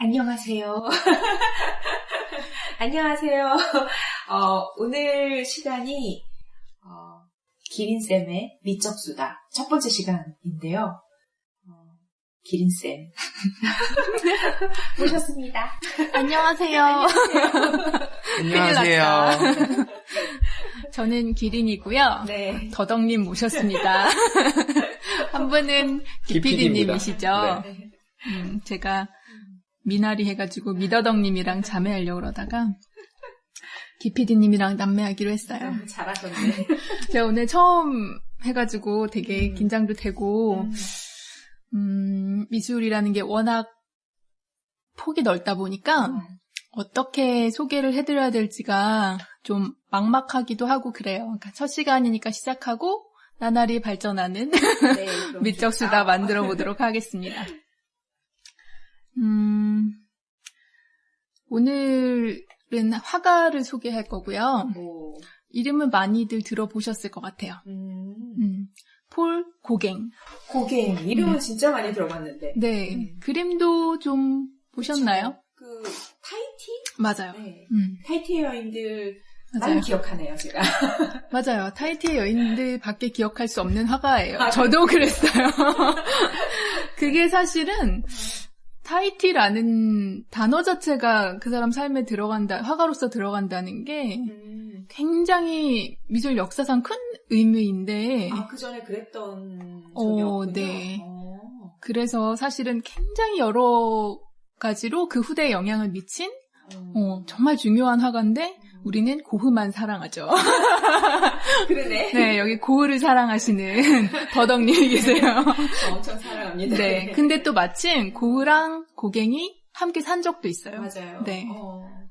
안녕하세요. 안녕하세요. 오늘 시간이 기린쌤의 미적수다 첫 번째 시간인데요. 기린쌤 모셨습니다. 안녕하세요. 안녕하세요. 저는 기린이고요. 네. 더덕님 모셨습니다. 한 분은 기피디님이시죠. 네. 제가 미나리 해가지고 미더덕님이랑 자매하려고 그러다가 기피디님이랑 남매하기로 했어요. 잘하셨네. 제가 오늘 처음 해가지고 되게 긴장도 되고 미술이라는 게 워낙 폭이 넓다 보니까 어떻게 소개를 해드려야 될지가 좀 막막하기도 하고 그래요. 그러니까 첫 시간이니까 시작하고 나날이 발전하는 네, 미적수다 만들어 보도록 하겠습니다. 오늘은 화가를 소개할 거고요. 이름은 많이들 들어보셨을 것 같아요. 폴 고갱. 고갱. 이름은 진짜 많이 들어봤는데. 네. 그림도 좀 보셨나요? 그 타이티? 맞아요. 네. 타이티 여인들 많이 맞아요. 기억하네요, 제가. 맞아요. 타이티의 여인들 밖에 기억할 수 없는 화가예요. 저도 그랬어요. 그게 사실은 타이티라는 단어 자체가 그 사람 삶에 들어간다, 화가로서 들어간다는 게 굉장히 미술 역사상 큰 의미인데. 그 전에 그랬던 적이 없군요. 네. 그래서 사실은 굉장히 여러 가지로 그 후대에 영향을 미친 정말 중요한 화가인데 우리는 고흐만 사랑하죠. 그러네. 네, 여기 고흐를 사랑하시는 더덕님이 계세요. 엄청 사랑합니다. 네, 근데 또 마침 고흐랑 고갱이 함께 산 적도 있어요. 맞아요. 네.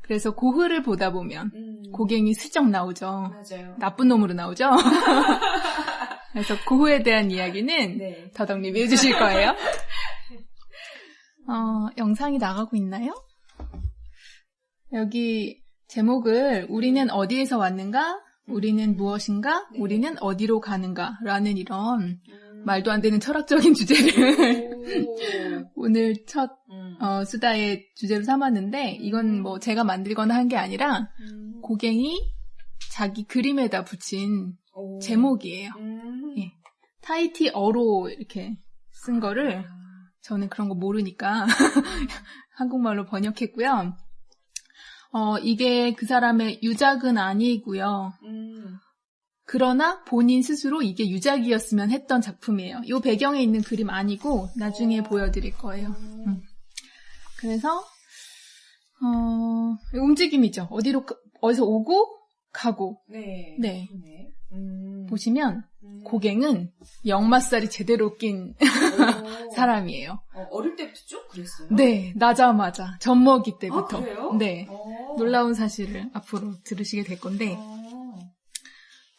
그래서 고흐를 보다 보면 고갱이 슬쩍 나오죠. 맞아요. 나쁜 놈으로 나오죠. 그래서 고흐에 대한 이야기는 네. 더덕님이 해주실 거예요. 영상이 나가고 있나요? 여기 제목을 우리는 어디에서 왔는가? 우리는 무엇인가? 네. 우리는 어디로 가는가? 라는 이런 말도 안 되는 철학적인 주제를 오늘 첫 수다의 주제로 삼았는데 이건 뭐 제가 만들거나 한 게 아니라 고갱이 자기 그림에다 붙인 제목이에요. 예. 타이티어로 이렇게 쓴 거를 저는 그런 거 모르니까 한국말로 번역했고요. 이게 그 사람의 유작은 아니고요. 그러나 본인 스스로 이게 유작이었으면 했던 작품이에요. 이 배경에 있는 그림 아니고 나중에 보여드릴 거예요. 그래서 움직임이죠. 어디서 오고 가고. 네. 네. 보시면 고갱은 역마살이 제대로 낀 사람이에요. 어릴 때부터 쭉 그랬어요? 네, 나자마자 젖먹이 때부터. 그래요? 네, 놀라운 사실을 앞으로 들으시게 될 건데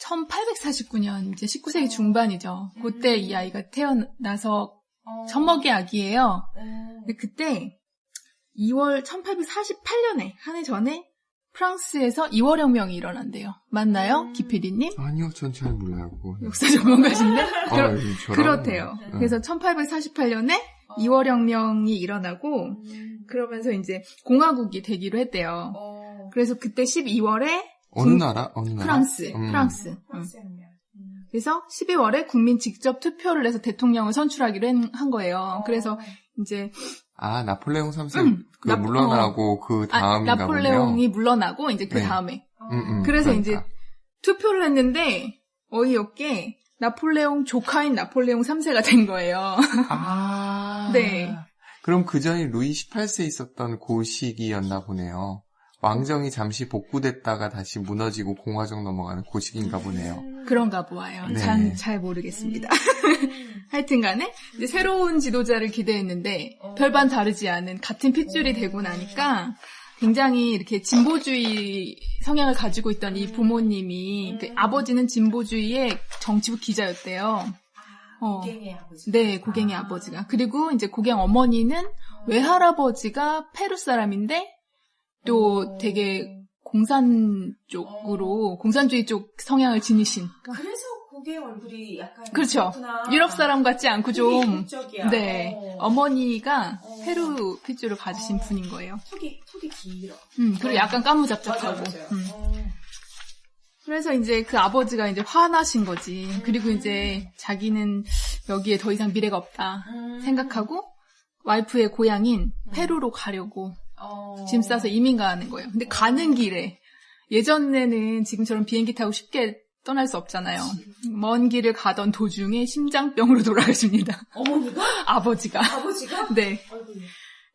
1849년 이제 19세기 중반이죠. 그때 이 아이가 태어나서 젖먹이 아기예요. 근데 그때 1848년에 한 해 전에 프랑스에서 2월혁명이 일어난대요. 맞나요? 기피디님? 아니요, 전 잘 몰라요. 그거는. 역사 전문가신데? 그렇대요. 네. 그래서 1848년에 2월혁명이 일어나고 그러면서 이제 공화국이 되기로 했대요. 그래서 그때 12월에 어느 나라? 프랑스. 그래서 12월에 국민 직접 투표를 해서 대통령을 선출하기로 한 거예요. 그래서 이제 나폴레옹 3세 물러나고 그 다음인가 보네요. 나폴레옹이 물러나고 이제 그 다음에. 그래서 그러니까. 이제 투표를 했는데 어이없게 나폴레옹 조카인 나폴레옹 3세가 된 거예요. 네. 그럼 그 전에 루이 18세 있었던 그 시기였나 보네요. 왕정이 잠시 복구됐다가 다시 무너지고 공화정 넘어가는 그 시기인가 보네요. 그런가 보아요. 네. 잘 모르겠습니다. 하여튼 간에 이제 새로운 지도자를 기대했는데 별반 다르지 않은 같은 핏줄이 되고 나니까 굉장히 이렇게 진보주의 성향을 가지고 있던 이 부모님이 아버지는 진보주의의 정치부 기자였대요. 고갱의 아버지. 네, 고갱의 아버지가. 그리고 이제 고갱 어머니는 외할아버지가 페루 사람인데 또 되게 공산주의 쪽 성향을 지니신. 그래서 외국의 얼굴이 약간 그렇죠. 그렇구나. 유럽 사람 같지 않고 좀 이국적이야. 네. 어머니가 페루 핏줄을 가지신 분인 거예요. 턱이 길어. 그리고 약간 까무잡잡하고. 맞아요. 그래서 이제 그 아버지가 이제 화나신 거지. 그리고 이제 자기는 여기에 더 이상 미래가 없다 생각하고 와이프의 고향인 페루로 가려고 짐 싸서 이민 가는 거예요. 근데 가는 길에 예전에는 지금처럼 비행기 타고 쉽게 떠날 수 없잖아요. 먼 길을 가던 도중에 심장병으로 돌아가십니다. 어머니가? 아버지가. 아버지가? 네. 아이고.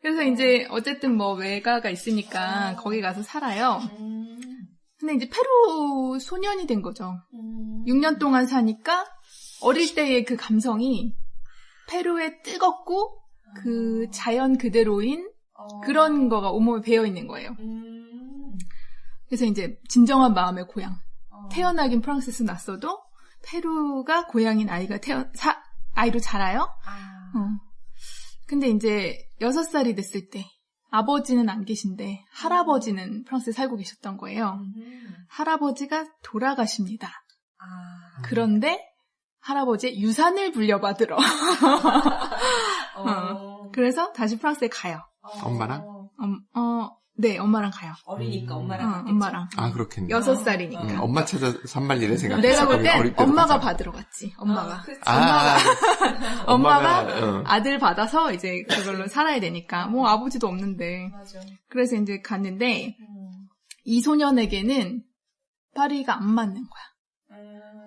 그래서 이제 어쨌든 뭐 외가가 있으니까 거기 가서 살아요. 근데 이제 페루 소년이 된 거죠. 6년 동안 사니까 어릴 때의 그 감성이 페루의 뜨겁고 그 자연 그대로인 그런 거가 온몸에 배어 있는 거예요. 그래서 이제 진정한 마음의 고향. 태어나긴 프랑스에서 났어도 페루가 고향인 아이가 아이로 자라요. 근데 이제 6살이 됐을 때 아버지는 안 계신데 할아버지는 프랑스에 살고 계셨던 거예요. 할아버지가 돌아가십니다. 그런데 할아버지의 유산을 물려받으러 그래서 다시 프랑스에 가요. 엄마랑? 네, 엄마랑 가요. 어리니까 엄마랑. 엄마랑. 아, 그렇겠네. 6살이니까. 엄마 찾아 산말리래 생각했어. 내가 볼 땐 어릴 때부터 엄마가 가자. 받으러 갔지. 엄마가. 엄마가 아들 받아서 이제 그걸로 살아야 되니까. 뭐 아버지도 없는데. 맞아. 그래서 이제 갔는데 이 소년에게는 파리가 안 맞는 거야.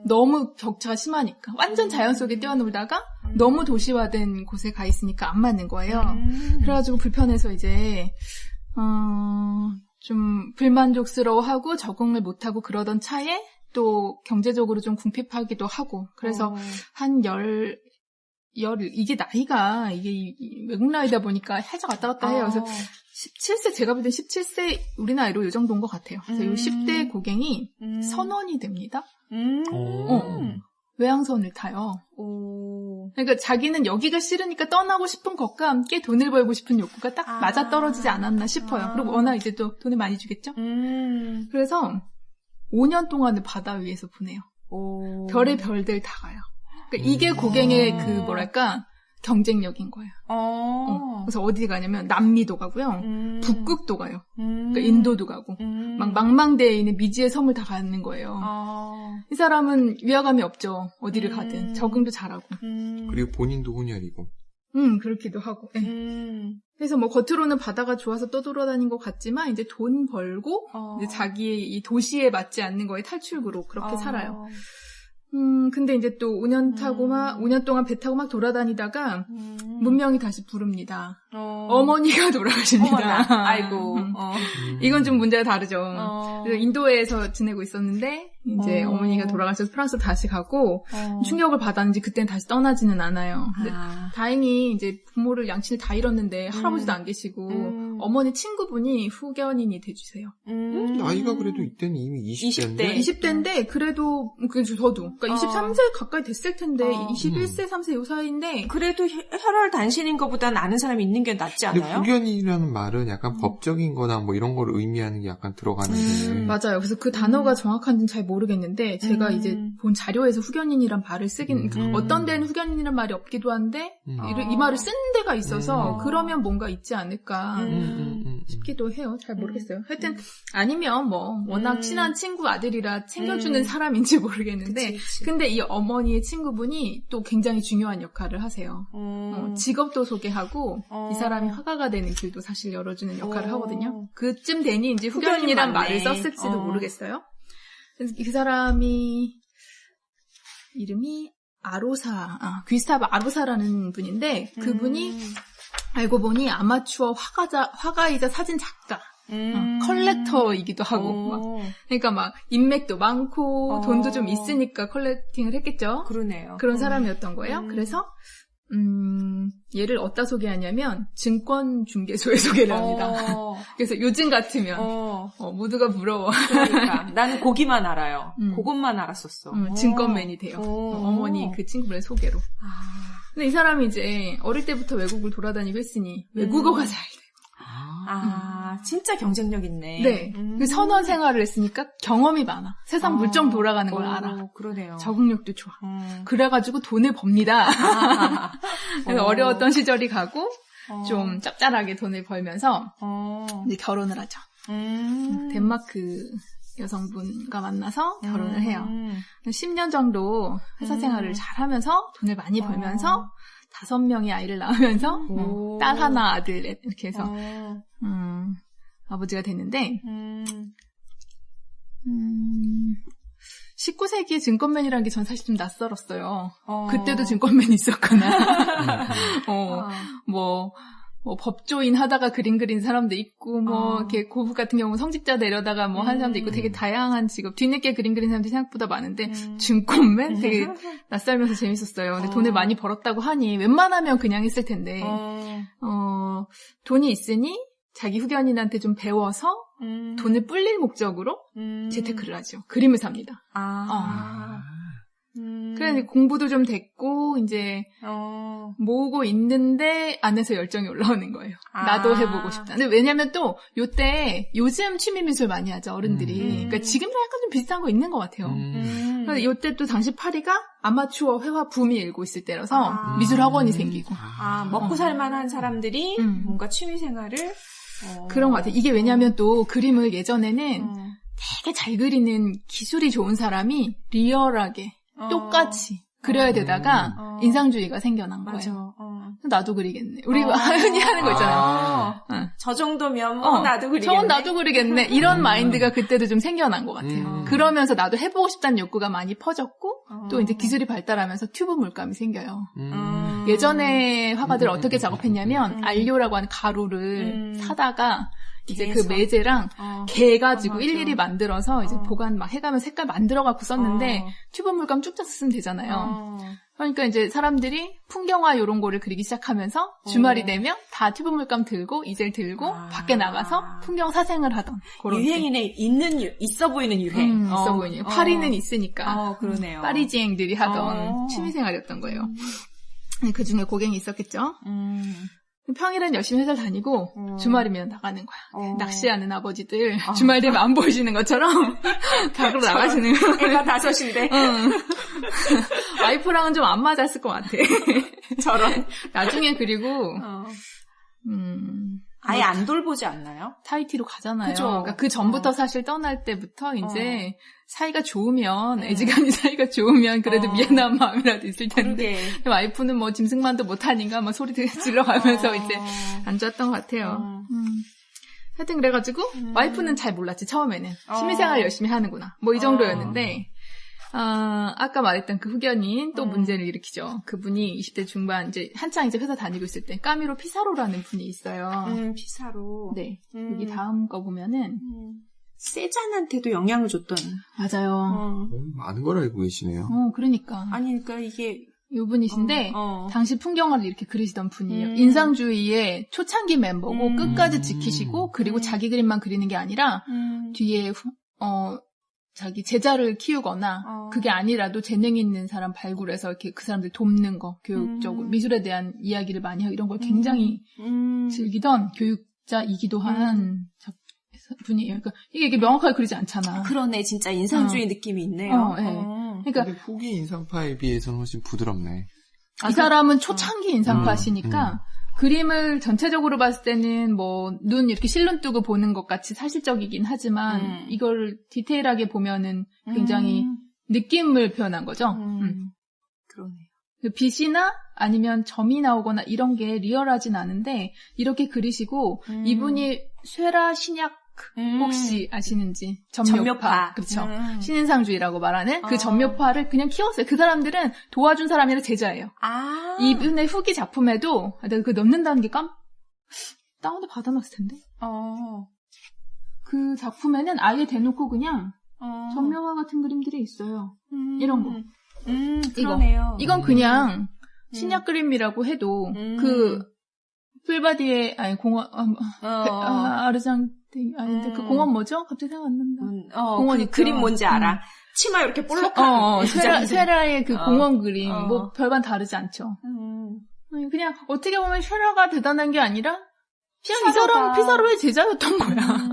너무 격차가 심하니까. 완전 자연 속에 뛰어놀다가 너무 도시화된 곳에 가 있으니까 안 맞는 거예요. 그래가지고 불편해서 이제 좀 불만족스러워하고 적응을 못하고 그러던 차에 또 경제적으로 좀 궁핍하기도 하고 그래서 한 이게 나이가 이게 외국 나이다 보니까 살짝 왔다 갔다 해요. 그래서 17세 제가 볼 땐 17세 우리 나이로 이 정도인 것 같아요. 그래서 이 10대 고갱이 선원이 됩니다. 외항선을 타요. 그러니까 자기는 여기가 싫으니까 떠나고 싶은 것과 함께 돈을 벌고 싶은 욕구가 딱 맞아떨어지지 않았나 싶어요. 그리고 워낙 이제 또 돈을 많이 주겠죠? 그래서 5년 동안을 바다 위에서 보내요. 별의 별들 다 가요. 그러니까 이게 고갱의 그 뭐랄까 경쟁력인 거예요. 그래서 어디 가냐면 남미도 가고요. 북극도 가요. 그러니까 인도도 가고 막 망망대해 있는 미지의 섬을 다 가는 거예요. 이 사람은 위화감이 없죠. 어디를 가든 적응도 잘하고. 그리고 본인도 혼혈이고. 그렇기도 하고. 네. 그래서 뭐 겉으로는 바다가 좋아서 떠돌아다닌 것 같지만 이제 돈 벌고 이제 자기의 이 도시에 맞지 않는 거에 탈출구로 그렇게 살아요. 근데 이제 또 5년 동안 배 타고 막 돌아다니다가 문명이 다시 부릅니다. 어머니가 돌아가십니다. 어머나. 아이고. 이건 좀 문제가 다르죠. 그래서 인도에서 지내고 있었는데 이제 어머니가 돌아가셔서 프랑스로 다시 가고 충격을 받았는지 그때는 다시 떠나지는 않아요. 근데 다행히 이제 부모를 양친을 다 잃었는데 할아버지도 안 계시고 어머니 친구분이 후견인이 돼주세요. 나이가 그래도 이때는 이미 20대인데? 20대인데 그래도 저도 그러니까 23세 가까이 됐을 텐데 21세, 3세 요 사이인데 그래도 혈혈 단신인 것보다는 아는 사람이 있는 게 낫지 근데 않아요? 후견이라는 말은 약간 법적인 거나 뭐 이런 걸 의미하는 게 약간 들어가는데. 맞아요. 그래서 그 단어가 정확한지는 잘 모르겠는데 제가 이제 본 자료에서 후견인이란 말을 쓰긴 어떤 데는 후견인이란 말이 없기도 한데 이 말을 쓴 데가 있어서 그러면 뭔가 있지 않을까 싶기도 해요. 잘 모르겠어요. 하여튼 아니면 뭐 워낙 친한 친구 아들이라 챙겨주는 사람인지 모르겠는데 그치. 근데 이 어머니의 친구분이 또 굉장히 중요한 역할을 하세요. 직업도 소개하고 이 사람이 화가가 되는 길도 사실 열어주는 역할을 하거든요. 그쯤 되니 이제 후견인이란 말을 썼을지도 모르겠어요. 그래서 그 사람이 이름이 귀스타브 아로사라는 분인데 그분이 알고 보니 아마추어 화가이자 사진 작가 컬렉터이기도 하고 막 그러니까 막 인맥도 많고 돈도 좀 있으니까 컬렉팅을 했겠죠. 그러네요. 그런 사람이었던 거예요. 그래서 얘를 어디다 소개하냐면 증권중개소에 소개를 합니다. 그래서 요즘 같으면 모두가 부러워. 그러니까 나는 고기만 알아요. 그것만 알았었어. 증권맨이 돼요. 어머니 그 친구분의 소개로. 근데 이 사람이 이제 어릴 때부터 외국을 돌아다니고 했으니 외국어가 잘 돼요. 아, 진짜 경쟁력 있네. 네. 그 선원 생활을 했으니까 경험이 많아. 세상 물정 돌아가는 걸 알아. 그러네요. 적응력도 좋아. 그래가지고 돈을 법니다. 그래서 어려웠던 시절이 가고 좀 짭짤하게 돈을 벌면서 이제 결혼을 하죠. 덴마크 여성분과 만나서 결혼을 해요. 10년 정도 회사 생활을 잘 하면서 돈을 많이 벌면서 5명의 아이를 낳으면서 딸 하나 아들 이렇게 해서 아버지가 됐는데 19세기에 증권맨이라는 게 전 사실 좀 낯설었어요. 그때도 증권맨이 있었구나. 뭐 법조인 하다가 그림 그린 사람도 있고, 이렇게 고부 같은 경우는 성직자 내려다가 하는 사람도 있고 되게 다양한 직업, 뒤늦게 그림 그린 사람들이 생각보다 많은데, 증권맨? 되게 낯설면서 재밌었어요. 근데 돈을 많이 벌었다고 하니, 웬만하면 그냥 했을 텐데, 돈이 있으니 자기 후견인한테 좀 배워서 돈을 불릴 목적으로 재테크를 하죠. 그림을 삽니다. 그래서 공부도 좀 됐고 이제 모으고 있는데 안에서 열정이 올라오는 거예요. 나도 해보고 싶다. 근데 왜냐면 또 요때 요즘 취미미술 많이 하죠 어른들이. 그러니까 지금도 약간 좀 비슷한 거 있는 것 같아요. 그래서 요때 또 당시 파리가 아마추어 회화 붐이 일고 있을 때라서 미술 학원이 생기고. 먹고 살만한 사람들이 뭔가 취미 생활을 그런 것 같아요. 이게 왜냐면 또 그림을 예전에는 되게 잘 그리는 기술이 좋은 사람이 리얼하게 똑같이 그려야 되다가 인상주의가 생겨난 거예요. 나도 그리겠네. 우리가 흔히 하는 거 있잖아요. 저 정도면 나도 그리겠네. 저건 나도 그리겠네. 이런 마인드가 그때도 좀 생겨난 것 같아요. 그러면서 나도 해보고 싶다는 욕구가 많이 퍼졌고 또 이제 기술이 발달하면서 튜브 물감이 생겨요. 예전에 화가들 어떻게 작업했냐면 알료라고 하는 가루를 사다가 이제 그 매제랑 개 가지고 일일이 만들어서 이제 보관 막 해가면 색깔 만들어 갖고 썼는데 튜브 물감 쭉 짜서 쓰면 되잖아요. 그러니까 이제 사람들이 풍경화 이런 거를 그리기 시작하면서 주말이 되면 다 튜브 물감 들고 이젤 들고 밖에 나가서 풍경 사생을 하던 그런 유행이네. 있어 보이는 유행. 있어 보이는 파리는 있으니까 그러네요. 파리지앵들이 하던 취미생활이었던 거예요. 그 중에 고갱이 있었겠죠. 평일엔 열심히 회사를 다니고 주말이면 나가는 거야. 낚시하는 아버지들 주말 되면 안 보이시는 것처럼 밖으로 나가시는 거야. 애가 5인데 와이프랑은 좀 안 맞았을 것 같아. 저런. 나중에 그리고 아예 안 돌보지 않나요? 타이티로 가잖아요. 그죠. 그러니까 그 전부터 사실 떠날 때부터 이제 사이가 좋으면 애지간히 사이가 좋으면 그래도 미안한 마음이라도 있을 텐데 와이프는 뭐 짐승만도 못하니까 막 소리 질러가면서 이제 안 좋았던 것 같아요. 하여튼 그래가지고 와이프는 잘 몰랐지 처음에는. 취미생활 열심히 하는구나 뭐 이 정도였는데 아까 말했던 그 후견인 또 문제를 일으키죠. 그분이 20대 중반 이제 한창 이제 회사 다니고 있을 때 까미로 피사로라는 분이 있어요. 피사로. 네. 여기 다음 거 보면은 세잔한테도 영향을 줬던. 맞아요. 많은 걸 알고 계시네요. 그러니까. 아니 그러니까 이게 이분이신데 당시 풍경화를 이렇게 그리시던 분이에요. 인상주의의 초창기 멤버고 끝까지 지키시고 그리고 자기 그림만 그리는 게 아니라 뒤에 자기 제자를 키우거나 그게 아니라도 재능 있는 사람 발굴해서 이렇게 그 사람들 돕는 거 교육적으로 미술에 대한 이야기를 많이 하고 이런 걸 굉장히 즐기던 교육자이기도 한 분이에요. 그러니까 이게 명확하게 그리지 않잖아. 그러네. 진짜 인상주의 느낌이 있네요. 네. 그러니까 후기 인상파에 비해서는 훨씬 부드럽네. 이 사람은 초창기 인상파시니까 그림을 전체적으로 봤을 때는 뭐 눈 이렇게 실눈 뜨고 보는 것 같이 사실적이긴 하지만 이걸 디테일하게 보면은 굉장히 느낌을 표현한 거죠. 그러네요. 빛이나 아니면 점이 나오거나 이런 게 리얼하진 않은데 이렇게 그리시고 이분이 쇠라 신약 혹시 아시는지 점묘파. 그렇죠. 신인상주의라고 말하는 그 점묘파를 그냥 키웠어요. 그 사람들은 도와준 사람이라 제자예요. 이분의 후기 작품에도 내가 그 넣는다는 게 다운도 받아놨을 텐데. 그 작품에는 아예 대놓고 그냥 점묘화 같은 그림들이 있어요. 이런 거. 그러네요. 이건 그냥 신약 그림이라고 해도 그 풀바디에 아니 공원 아르장 아닌데 그 공원 뭐죠? 갑자기 생각 안 난다. 공원 그 그림 뭔지 알아. 치마 이렇게 볼록한 쉐라의 그 공원 그림 뭐 별반 다르지 않죠. 그냥 어떻게 보면 쉐라가 대단한 게 아니라 이 사람 피사로의 제자였던 거야.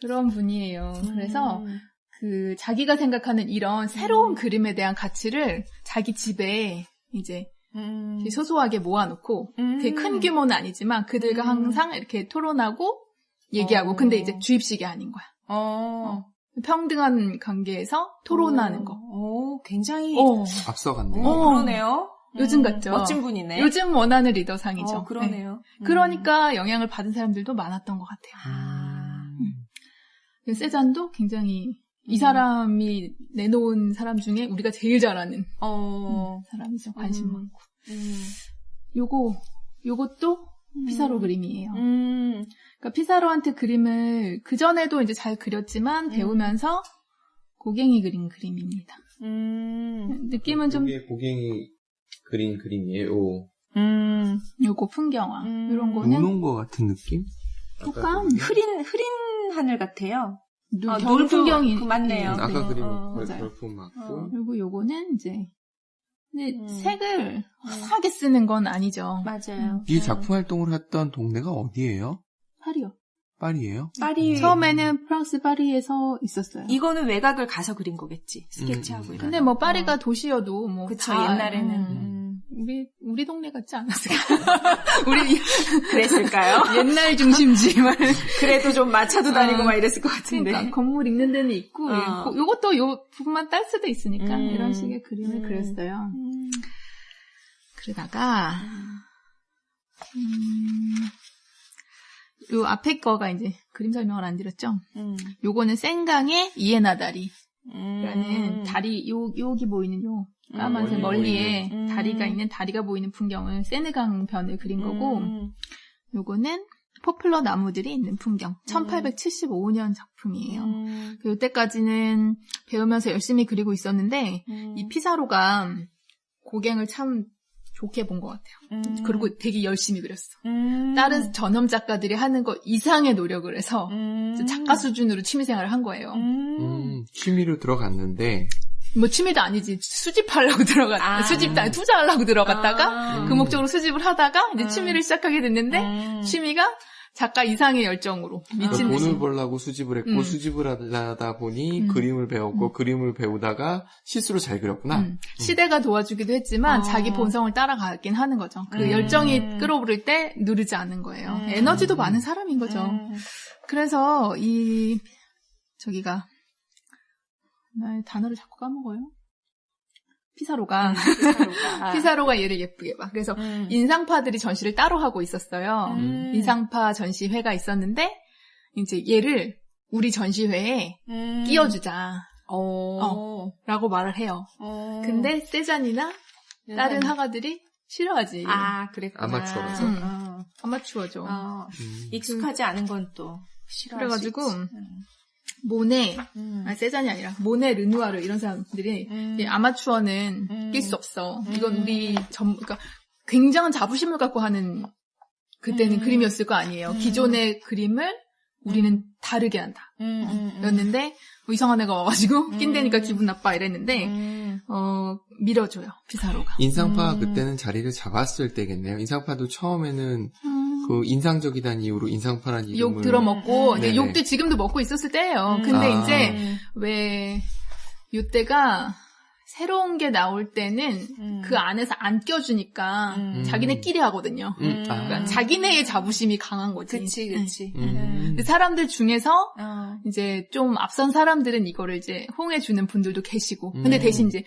그런 분이에요. 그래서 그 자기가 생각하는 이런 새로운 그림에 대한 가치를 자기 집에 이제 소소하게 모아놓고 되게 큰 규모는 아니지만 그들과 항상 이렇게 토론하고 얘기하고 근데 이제 주입식이 아닌 거야. 평등한 관계에서 토론하는 거. 굉장히 앞서갔네요. 그러네요. 요즘 같죠. 멋진 분이네. 요즘 원하는 리더상이죠. 그러네요. 네. 그러니까 영향을 받은 사람들도 많았던 것 같아요. 세잔도 굉장히 이 사람이 내놓은 사람 중에 우리가 제일 잘 아는 사람이죠. 관심 많고. 요것도 피사로 그림이에요. 그러니까 피사로한테 그림을 그전에도 이제 잘 그렸지만 배우면서 고갱이 그린 그림입니다. 느낌은 좀 이게 고갱이 그린 그림이에요. 요거 풍경화 이런 거는 눈 온 것 같은 느낌? 약간 흐린 하늘 같아요. 겨울 풍경이 맞네요. 아까 그림은 맞아요. 별풍 맞고. 그리고 요거는 이제 근데 색을 화사하게 쓰는 건 아니죠. 맞아요. 이 작품 활동을 했던 동네가 어디예요? 파리요. 파리예요? 파리. 처음에는 프랑스 파리에서 있었어요. 이거는 외곽을 가서 그린 거겠지. 스케치하고 이런. 근데 뭐 파리가 도시여도 뭐 그쵸, 다, 옛날에는. 우리 동네 같지 않았을까? 그랬을까요? 옛날 중심지만. 그래도 좀 마차도 다니고 막 이랬을 것 같은데. 그러니까 건물 있는 데는 있고, 요것도 요 부분만 딸 수도 있으니까 이런 식의 그림을 그렸어요. 그러다가 요 앞에 거가 이제 그림 설명을 안 드렸죠. 요거는 생강의 이에나다리라는 다리 여기 보이는 요 까만색 멀리에 다리가 있는 다리가 보이는 풍경을 세느강 변을 그린 거고 요거는 포플러 나무들이 있는 풍경 1875년 작품이에요. 이때까지는 배우면서 열심히 그리고 있었는데 이 피사로가 고갱을 참 좋게 본 것 같아요. 그리고 되게 열심히 그렸어. 다른 전염 작가들이 하는 거 이상의 노력을 해서 작가 수준으로 취미생활을 한 거예요. 취미로 들어갔는데 뭐 취미도 아니지 수집하려고 투자하려고 들어갔다가 그 목적으로 수집을 하다가 이제 취미를 시작하게 됐는데 취미가 작가 이상의 열정으로 미친 듯이 돈을 벌려고 수집을 했고 수집을 하다 보니 그림을 배웠고 그림을 배우다가 실수로 잘 그렸구나. 시대가 도와주기도 했지만 자기 본성을 따라가긴 하는 거죠. 그 열정이 끌어오를 때 누르지 않은 거예요. 에너지도 많은 사람인 거죠. 그래서 나 단어를 자꾸 까먹어요. 피사로가 얘를 예쁘게 봐. 그래서 인상파들이 전시를 따로 하고 있었어요. 인상파 전시회가 있었는데 이제 얘를 우리 전시회에 끼워주자. 라고 말을 해요. 근데 세잔이나 다른 화가들이 싫어하지. 그랬구나. 아마추어라서. 아마추어죠. 익숙하지 않은 건 또 싫어할 그래가지고 수 있지. 모네, 세잔이 아니라 모네, 르누아르 이런 사람들이 아마추어는 낄 수 없어. 이건 우리 그러니까 굉장한 자부심을 갖고 하는 그때는 그림이었을 거 아니에요. 기존의 그림을 우리는 다르게 한다. 였는데 이상한 애가 와가지고 낀대니까 기분 나빠 이랬는데 밀어줘요 피사로가. 인상파가 그때는 자리를 잡았을 때겠네요. 인상파도 처음에는 그 인상적이다는 이유로 인상파라는 이름을 욕 들어먹고 이제 욕도 지금도 먹고 있었을 때예요. 근데 이제 왜 이때가 새로운 게 나올 때는 그 안에서 안 껴주니까 자기네끼리 하거든요. 그러니까 자기네의 자부심이 강한 거지. 그치. 근데 사람들 중에서 이제 좀 앞선 사람들은 이거를 이제 호응해주는 분들도 계시고, 근데 대신 이제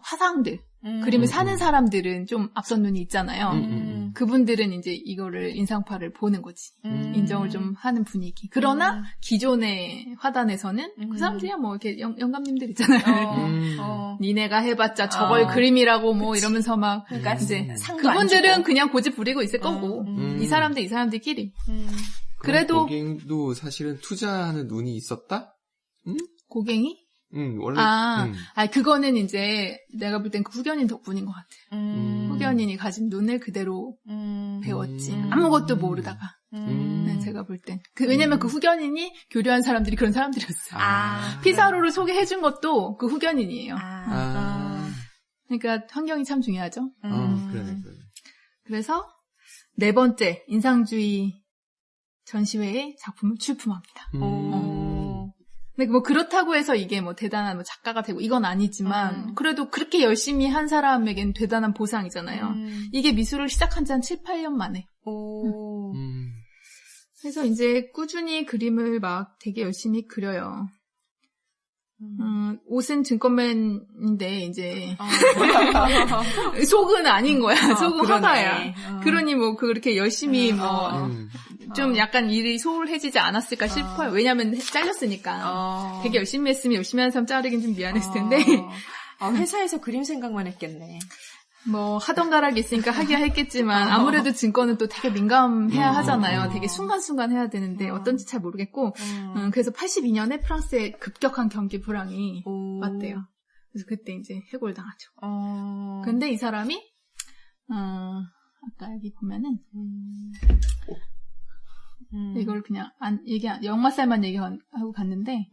화상들 그림을 사는 사람들은 좀 앞선 눈이 있잖아요. 그분들은 이제 이거를 인상파를 보는 거지. 인정을 좀 하는 분위기. 그러나 기존의 화단에서는 그 사람들이야 뭐 이렇게 영감님들 있잖아요. 니네가 해봤자 저걸 그림이라고 뭐 그치. 이러면서 막 그러니까 이제 그분들은 그분들은 그냥 고집 부리고 있을 거고 이 사람들끼리. 그래도 고갱도 사실은 투자하는 눈이 있었다? 고갱이? 원래. 그거는 이제 내가 볼 땐 그 후견인 덕분인 것 같아. 후견인이 가진 눈을 그대로 배웠지. 아무것도 모르다가. 네, 제가 볼 땐. 왜냐면 그 후견인이 교류한 사람들이 그런 사람들이었어요. 피사로를 소개해준 것도 그 후견인이에요. 그러니까 환경이 참 중요하죠. 그러네. 그래서 4번째 인상주의 전시회에 작품을 출품합니다. 근데 뭐 그렇다고 해서 이게 뭐 대단한 뭐 작가가 되고 이건 아니지만 그래도 그렇게 열심히 한 사람에겐 대단한 보상이잖아요. 이게 미술을 시작한 지 한 7, 8년 만에. 그래서 이제 꾸준히 그림을 막 되게 열심히 그려요. 옷은 증권맨인데 이제 속은 아닌 거야. 속은 화가야. 그러니 뭐 그렇게 열심히 뭐 좀 약간 일이 소홀해지지 않았을까 싶어요. 왜냐면 잘렸으니까. 되게 열심히 했으면 열심히 하는 사람 자르긴 좀 미안했을 텐데. 회사에서 그림 생각만 했겠네. 뭐 하던 가락이 있으니까 하기야 했겠지만 아무래도 증권은 또 되게 민감해야 하잖아요. 되게 순간순간 해야 되는데 어떤지 잘 모르겠고 그래서 82년에 프랑스에 급격한 경기 불황이 왔대요. 그래서 그때 이제 해골당하죠. 근데 이 사람이 아까 여기 보면은 이걸 그냥 역마살만 얘기하고 갔는데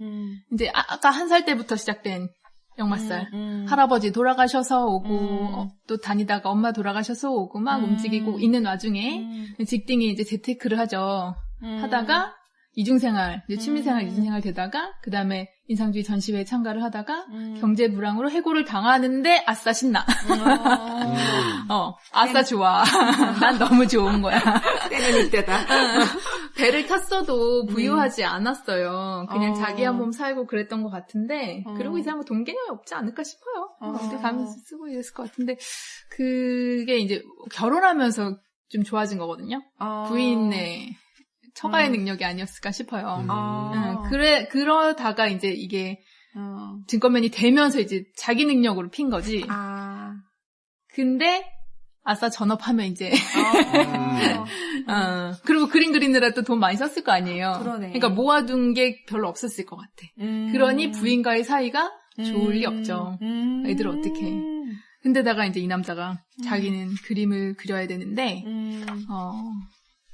이제 아까 1살 때부터 시작된 역마살. 할아버지 돌아가셔서 오고 또 다니다가 엄마 돌아가셔서 오고 막 움직이고 있는 와중에 직딩이 이제 재테크를 하죠. 하다가 이중생활, 이제 취미생활 이중생활 되다가 그 다음에 인상주의 전시회에 참가를 하다가 경제 불황으로 해고를 당하는데 아싸 신나. 아싸 좋아. 난 너무 좋은 거야. 때는 이때다. 배를 탔어도 부유하지 않았어요. 그냥 자기 한 몸 살고 그랬던 것 같은데 그리고 이 사람은 돈 개념이 없지 않을까 싶어요. 근데 가면서 쓰고 이랬을 것 같은데 그게 이제 결혼하면서 좀 좋아진 거거든요. 부인의 처가의 능력이 아니었을까 싶어요. 그러다가 이제 이게 증권맨이 되면서 이제 자기 능력으로 핀 거지. 근데 아싸 전업하면 이제 그리고 그림 그리느라 또 돈 많이 썼을 거 아니에요. 그러네. 그러니까 모아둔 게 별로 없었을 것 같아. 그러니 부인과의 사이가 좋을 리 없죠. 애들 어떡해. 근데다가 이제 이 남자가 자기는 그림을 그려야 되는데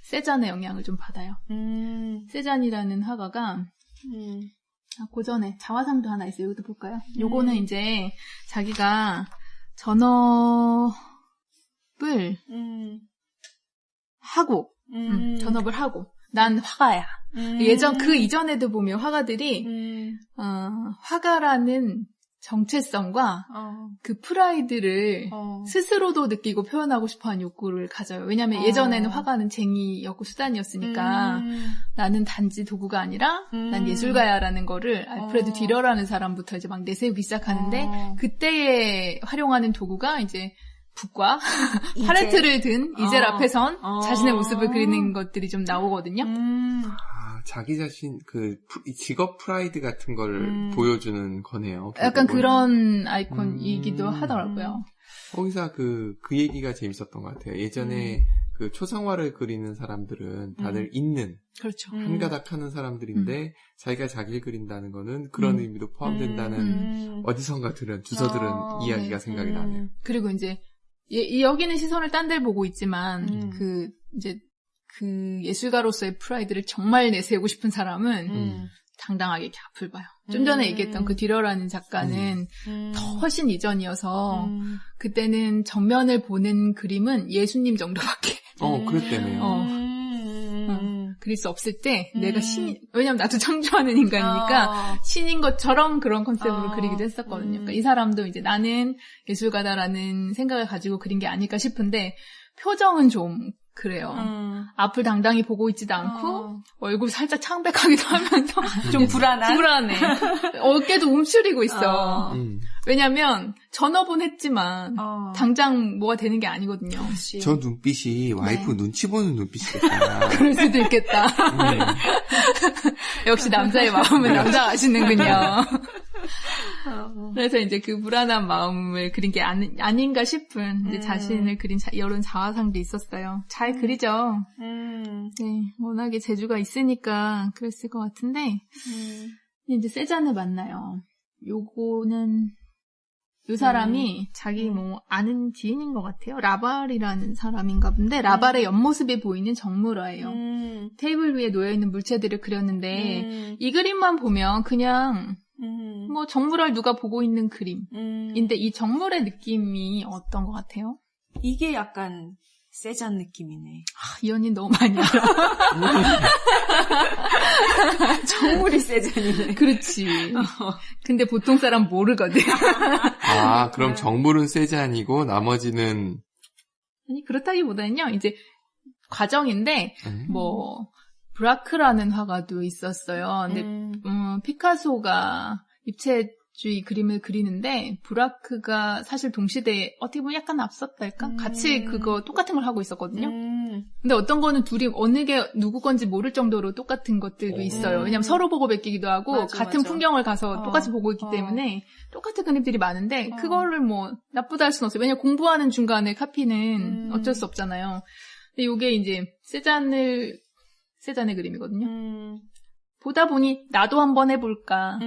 세잔의 영향을 좀 받아요. 세잔이라는 화가가 고전에 자화상도 하나 있어요. 여기도 볼까요? 요거는 이제 자기가 전업을 하고 전업을 하고 난 화가야. 그 이전에도 보면 화가들이 화가라는 정체성과 그 프라이드를 스스로도 느끼고 표현하고 싶어하는 욕구를 가져요. 왜냐하면 예전에는 화가는 쟁이였고 수단이었으니까 나는 단지 도구가 아니라 난 예술가야라는 거를 알프레드 듀러라는 사람부터 이제 막 내세우기 시작하는데 그때에 활용하는 도구가 이제 붓과 팔레트를 든 이젤 앞에선 자신의 모습을 그리는 것들이 좀 나오거든요. 자기 자신, 직업 프라이드 같은 걸 보여주는 거네요. 약간 그런 아이콘이기도 하더라고요. 거기서 그 얘기가 재밌었던 것 같아요. 예전에 그 초상화를 그리는 사람들은 다들 있는, 그렇죠. 한가닥 하는 사람들인데, 자기가 자기를 그린다는 거는 그런 의미도 포함된다는 어디선가 들은, 주워들은 이야기가 생각이 나네요. 그리고 이제, 여기는 시선을 딴 데를 보고 있지만, 그 예술가로서의 프라이드를 정말 내세우고 싶은 사람은 당당하게 이렇게 앞을 봐요. 좀 전에 얘기했던 그 듀러라는 작가는 더 훨씬 이전이어서 그때는 정면을 보는 그림은 예수님 정도밖에 그랬다며요. 그릴 수 없을 때 내가 신인, 왜냐면 나도 창조하는 인간이니까 신인 것처럼 그런 컨셉으로 그리기도 했었거든요. 그러니까 이 사람도 이제 나는 예술가다라는 생각을 가지고 그린 게 아닐까 싶은데 표정은 좀 그래요. 앞을 당당히 보고 있지도 않고 얼굴 살짝 창백하기도 하면서 좀 불안해. 어깨도 움츠리고 있어. 왜냐면 전업은 했지만 당장 뭐가 되는 게 아니거든요. 저 눈빛이 와이프 눈치 보는 눈빛이겠다. 그럴 수도 있겠다. 역시 남자의 마음은 남자가 아시는군요. 그래서 이제 그 불안한 마음을 그린 게 아닌가 싶은 이제 자신을 그린 이런 자화상도 있었어요. 잘 그리죠. 네, 워낙에 재주가 있으니까 그랬을 것 같은데 이제 세잔을 만나요. 요거는 이 사람이 자기 아는 지인인 것 같아요. 라발이라는 사람인가 본데 라발의 옆모습이 보이는 정물화예요. 테이블 위에 놓여있는 물체들을 그렸는데 이 그림만 보면 그냥 뭐 정물을 누가 보고 있는 그림인데 이 정물의 느낌이 어떤 것 같아요? 이게 약간 세잔 느낌이네. 이 언니 너무 많이 알아. 정물이 세잔이네. 그렇지. 근데 보통 사람 모르거든. 그럼 정물은 세잔이고 나머지는 아니 그렇다기보다는요. 이제 과정인데 브라크라는 화가도 있었어요. 근데 피카소가 입체주의 그림을 그리는데 브라크가 사실 동시대에 어떻게 보면 약간 앞섰달까? 같이 그거 똑같은 걸 하고 있었거든요. 근데 어떤 거는 둘이 어느 게 누구 건지 모를 정도로 똑같은 것들도 있어요. 왜냐면 서로 보고 베끼기도 하고 같은 풍경을 가서 똑같이 보고 있기 때문에 똑같은 그림들이 많은데 그거를 뭐 나쁘다 할 수는 없어요. 왜냐면 공부하는 중간에 카피는 어쩔 수 없잖아요. 근데 이게 이제 세잔의 그림이거든요. 보다 보니 나도 한번 해볼까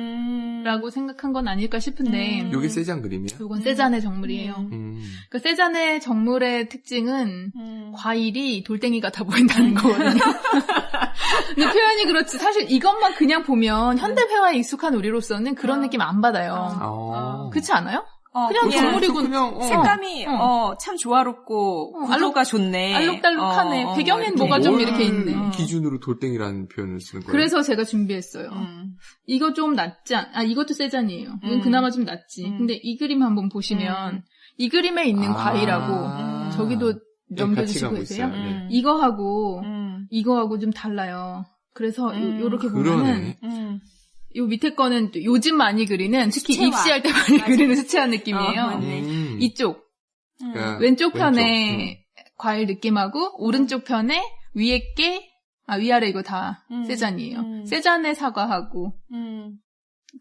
라고 생각한 건 아닐까 싶은데 이게 세잔 그림이야? 이건 세잔의 정물이에요. 그러니까 세잔의 정물의 특징은 과일이 돌덩이 같아 보인다는 거거든요. 근데 표현이 그렇지 사실 이것만 그냥 보면 현대회화에 익숙한 우리로서는 그런 느낌 안 받아요. 그렇지 않아요? 그냥 정물이고 색감이 참 조화롭고 구도가 좋네. 알록달록하네. 배경엔 뭐가 좀 이렇게 있네. 기준으로 돌덩이라는 표현을 쓰는 거예요. 그래서 제가 준비했어요. 이거 좀 낫지 이것도 세잔이에요. 이건 그나마 좀 낫지. 근데 이 그림 한번 보시면 이 그림에 있는 과일하고 저기도 넘겨주시고 계세요. 이거하고 좀 달라요. 그래서 요렇게 보면은 요 밑에 거는 요즘 많이 그리는 특히 수채화. 입시할 때 많이 그리는 수채화 느낌이에요. 이쪽 왼쪽 편에 과일 느낌하고 오른쪽 편에 위에 게 위아래 이거 다 세잔이에요. 세잔의 사과하고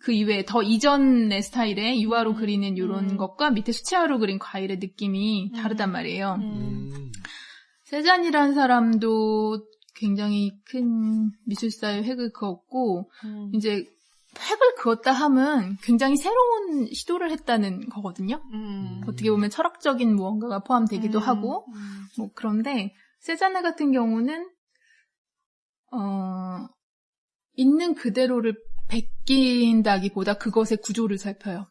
그 이외에 더 이전의 스타일의 유화로 그리는 이런 것과 밑에 수채화로 그린 과일의 느낌이 다르단 말이에요. 세잔이라는 사람도 굉장히 큰 미술사의 획을 그었고 이제 획을 그었다 하면 굉장히 새로운 시도를 했다는 거거든요. 어떻게 보면 철학적인 무언가가 포함되기도 하고 뭐 그런데 세자네 같은 경우는 있는 그대로를 베낀다기보다 그것의 구조를 살펴요.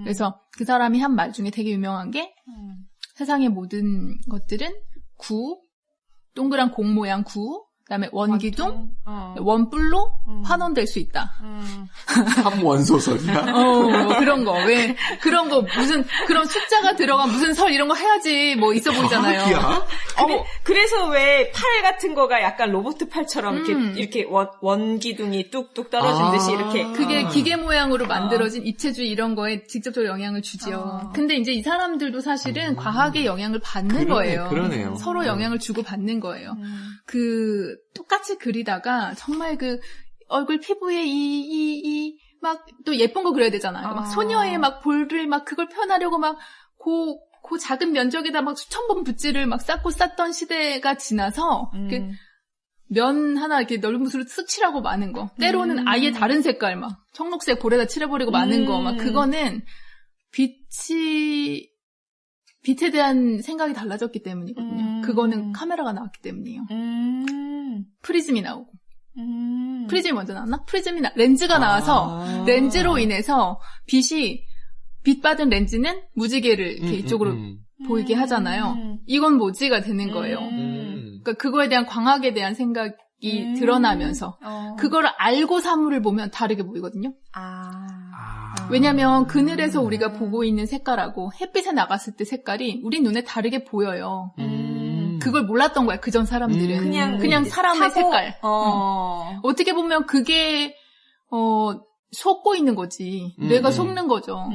그래서 그 사람이 한 말 중에 되게 유명한 게 세상의 모든 것들은 동그란 공 모양 그다음에 원기둥, 원뿔로 환원될 수 있다. 삼원소설이야? 그런 거. 왜, 그런 거, 그런 숫자가 들어간 무슨 설 이런 거 해야지 뭐 있어 보이잖아요. 그래서 왜 팔 같은 거가 약간 로봇 팔처럼 이렇게 원기둥이 뚝뚝 떨어진 듯이 이렇게. 그게 기계 모양으로 만들어진 입체주의 이런 거에 직접적으로 영향을 주죠. 근데 이제 이 사람들도 과학의 영향을 받는 거예요. 그러네요. 서로 영향을 주고 받는 거예요. 똑같이 그리다가 정말 얼굴 피부에 막 또 예쁜 거 그려야 되잖아요. 막 소녀의 막 볼을 막 그걸 표현하려고 막 그 작은 면적에다 막 수천 번 붓질을 막 쌓고 쌓던 시대가 지나서 면 하나 이렇게 넓은 붓으로 쓱 칠하고 마는 거. 때로는 아예 다른 색깔 막 청록색 볼에다 칠해버리고 마는 거. 막 그거는 빛에 대한 생각이 달라졌기 때문이거든요. 그거는 카메라가 나왔기 때문이에요. 프리즘이 나오고. 프리즘이 먼저 나왔나? 렌즈가 나와서 렌즈로 인해서 빛 받은 렌즈는 무지개를 이렇게 이쪽으로 보이게 하잖아요. 이건 뭐지가 되는 거예요. 그러니까 그거에 대한 광학에 대한 생각이 드러나면서 그거를 알고 사물을 보면 다르게 보이거든요. 왜냐면 그늘에서 우리가 보고 있는 색깔하고 햇빛에 나갔을 때 색깔이 우리 눈에 다르게 보여요. 그걸 몰랐던 거야, 그전 사람들은. 그냥 사람의 색깔. 어떻게 보면 그게, 속고 있는 거지. 뇌가 속는 거죠.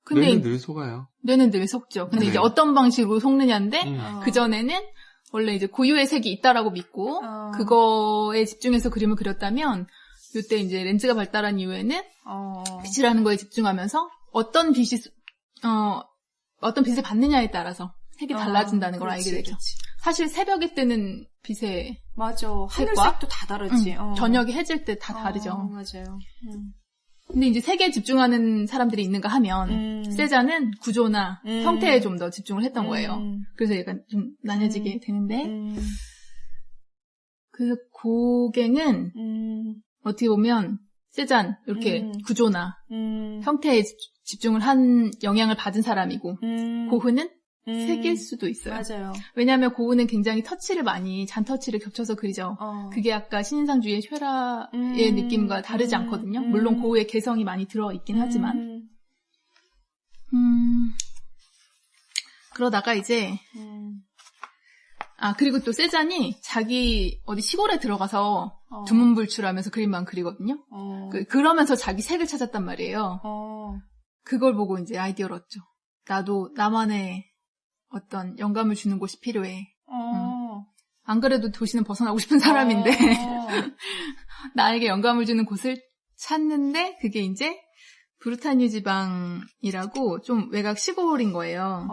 근데 뇌는 늘 속아요. 뇌는 늘 속죠. 근데 이제 어떤 방식으로 속느냐인데, 그전에는 원래 이제 고유의 색이 있다라고 믿고, 그거에 집중해서 그림을 그렸다면, 이때 이제 렌즈가 발달한 이후에는, 빛이라는 거에 집중하면서, 어떤 빛을 받느냐에 따라서, 색이 달라진다는 걸 알게 되죠. 사실 새벽에 뜨는 빛의 맞아. 하늘색도 다 다르지. 저녁에 해질 때 다 다르죠. 맞아요. 근데 이제 색에 집중하는 사람들이 있는가 하면 세자는 구조나 형태에 좀 더 집중을 했던 거예요. 그래서 약간 좀 나뉘어지게 되는데 그래서 고갱은 어떻게 보면 세잔 이렇게 구조나 형태에 집중을 한 영향을 받은 사람이고 고흐는 색일 수도 있어요. 맞아요. 왜냐하면 고우는 굉장히 터치를 많이 잔터치를 겹쳐서 그리죠. 그게 아까 신인상주의 쉐라의 느낌과 다르지 않거든요. 물론 고우의 개성이 많이 들어있긴 하지만 그러다가 이제 그리고 또 세잔이 자기 어디 시골에 들어가서 두문불출하면서 그림만 그리거든요. 그러면서 자기 색을 찾았단 말이에요. 그걸 보고 이제 아이디어를 얻죠. 나도 나만의 어떤 영감을 주는 곳이 필요해. 안 그래도 도시는 벗어나고 싶은 사람인데 나에게 영감을 주는 곳을 찾는데 그게 이제 브루타뉴 지방이라고 좀 외곽 시골인 거예요.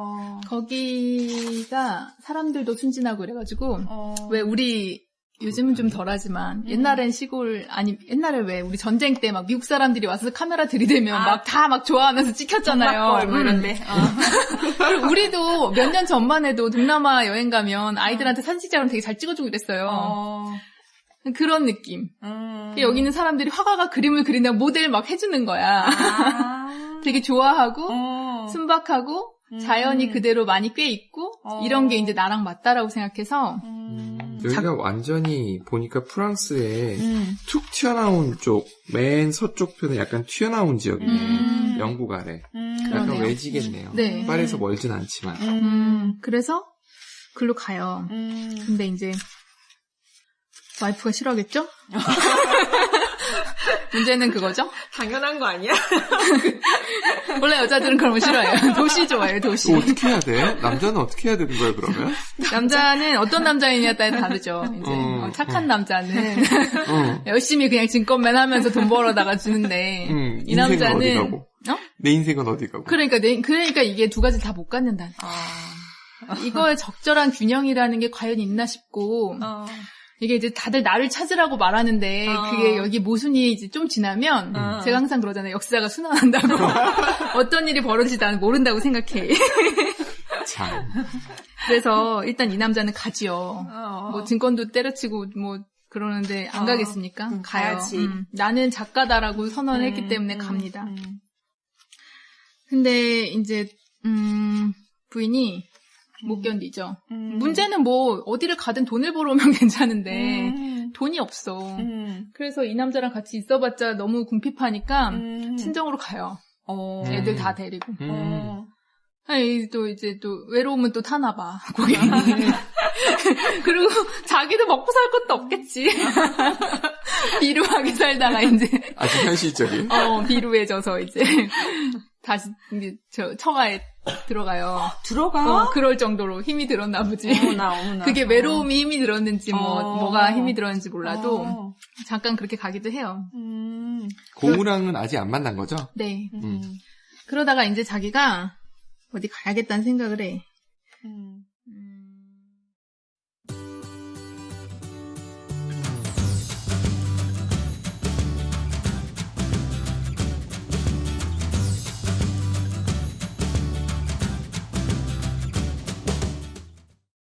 거기가 사람들도 순진하고 그래가지고 왜 우리 요즘은 좀 덜하지만 옛날엔 시골 옛날에 왜 우리 전쟁 때 막 미국 사람들이 와서 카메라 들이대면 막 다 막 좋아하면서 찍혔잖아요. 뭐 이런데. 그리고 우리도 몇 년 전만 해도 동남아 여행 가면 아이들한테 사진 찍자면 되게 잘 찍어주고 그랬어요. 그런 느낌. 여기 있는 사람들이 화가가 그림을 그린다고 모델 막 해주는 거야. 되게 좋아하고 순박하고 자연이 그대로 많이 꽤 있고 이런 게 이제 나랑 맞다라고 생각해서 여기가 완전히 보니까 프랑스의 툭 튀어나온 쪽, 맨 서쪽 편에 약간 튀어나온 지역이네. 영국 아래. 약간 그러네요. 외지겠네요. 네. 파리에서 멀진 않지만. 그래서 글로 가요. 근데 이제 와이프가 싫어하겠죠? 문제는 그거죠? 당연한 거 아니야? 원래 여자들은 그런 거 싫어해요. 도시 좋아해요, 도시. 어떻게 해야 돼? 남자는 어떻게 해야 되는 거야, 그러면? 남자는 어떤 남자이냐에 따라 다르죠. 이제 착한 남자는 열심히 그냥 증권맨 하면서 돈 벌어다가 주는데 이 남자는 어디 가고? 내 인생은 어디 가고? 그러니까 이게 두 가지 다 못 갖는다. 이거의 적절한 균형이라는 게 과연 있나 싶고 이게 이제 다들 나를 찾으라고 말하는데 그게 여기 모순이 이제 좀 지나면 제가 항상 그러잖아요. 역사가 순환한다고. 어떤 일이 벌어지지 나는 모른다고 생각해. 참. 그래서 일단 이 남자는 가지요. 뭐 증권도 때려치고 뭐 그러는데 안 가겠습니까? 가요. 가야지. 나는 작가다라고 선언을 했기 때문에 갑니다. 근데 이제 부인이 못 견디죠. 문제는 뭐 어디를 가든 돈을 벌어오면 괜찮은데 돈이 없어. 그래서 이 남자랑 같이 있어봤자 너무 궁핍하니까 친정으로 가요. 애들 다 데리고. 아니, 또 이제 또 외로움은 또 타나 봐. 거기. 그리고 자기도 먹고 살 것도 없겠지. 비루하게 살다가 이제 아주 현실적인. 비루해져서 이제 다시 이제 처가에 들어가요. 들어가? 그럴 정도로 힘이 들었나 보지. 어머나. 그게 외로움이 힘이 들었는지 뭐가 힘이 들었는지 몰라도 잠깐 그렇게 가기도 해요. 고우랑은 아직 안 만난 거죠? 네. 그러다가 이제 자기가 어디 가야겠다는 생각을 해.